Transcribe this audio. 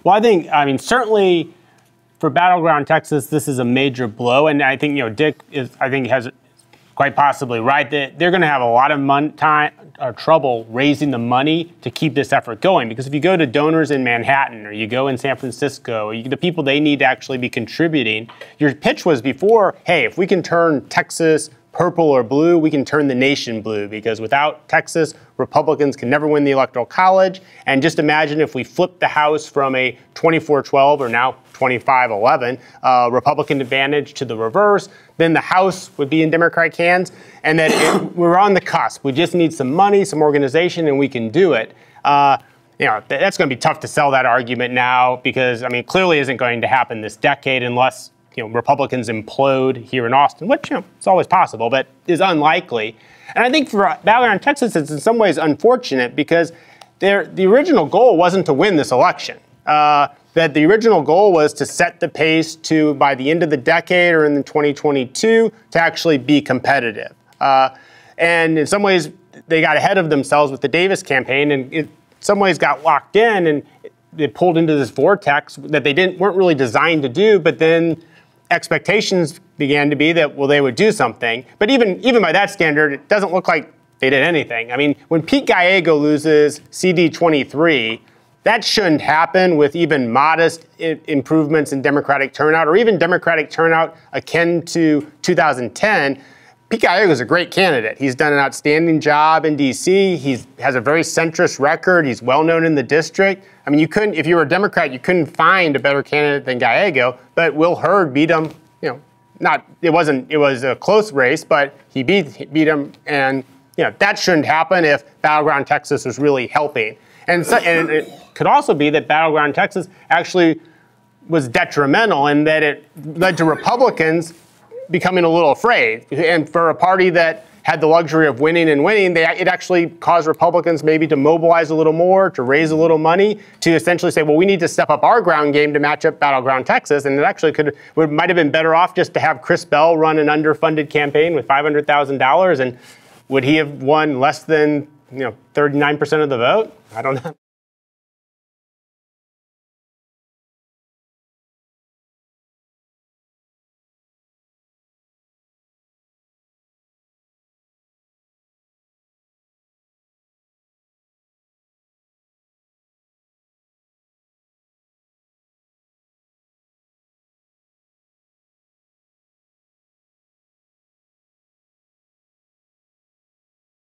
Well, I mean, certainly for Battleground Texas, this is a major blow. And I think, Dick has quite possibly right that they're going to have a lot of trouble raising the money to keep this effort going. Because if you go to donors in Manhattan or you go in San Francisco, the people they need to actually be contributing, your pitch was before, hey, if we can turn Texas purple or blue, we can turn the nation blue, because without Texas, Republicans can never win the Electoral College. And just imagine if we flip the House from a 24-12 or now 25-11 Republican advantage to the reverse, then the House would be in Democratic hands, and that we're on the cusp. We just need some money, some organization, and we can do it. That's going to be tough to sell that argument now, because, I mean, clearly isn't going to happen this decade unless Republicans implode here in Austin, which, it's always possible, but is unlikely. And I think for Battleground Texas, it's in some ways unfortunate, because the original goal wasn't to win this election. That the original goal was to set the pace to, by the end of the decade or in 2022, to actually be competitive. And in some ways, they got ahead of themselves with the Davis campaign, and in some ways got locked in, and they pulled into this vortex that they weren't really designed to do, but then expectations began to be that, well, they would do something. But even by that standard, it doesn't look like they did anything. I mean, when Pete Gallego loses CD23, that shouldn't happen with even modest improvements in Democratic turnout, or even Democratic turnout akin to 2010. Pete Gallego is a great candidate. He's done an outstanding job in D.C. He has a very centrist record. He's well known in the district. I mean, if you were a Democrat, you couldn't find a better candidate than Gallego. But Will Hurd beat him. It was a close race, but he beat him, and that shouldn't happen if Battleground Texas was really helping. And it could also be that Battleground Texas actually was detrimental in that it led to Republicans becoming a little afraid. And for a party that had the luxury of winning and winning, it actually caused Republicans maybe to mobilize a little more, to raise a little money, to essentially say, well, we need to step up our ground game to match up Battleground Texas. And it actually might have been better off just to have Chris Bell run an underfunded campaign with $500,000. And would he have won less than 39% of the vote? I don't know.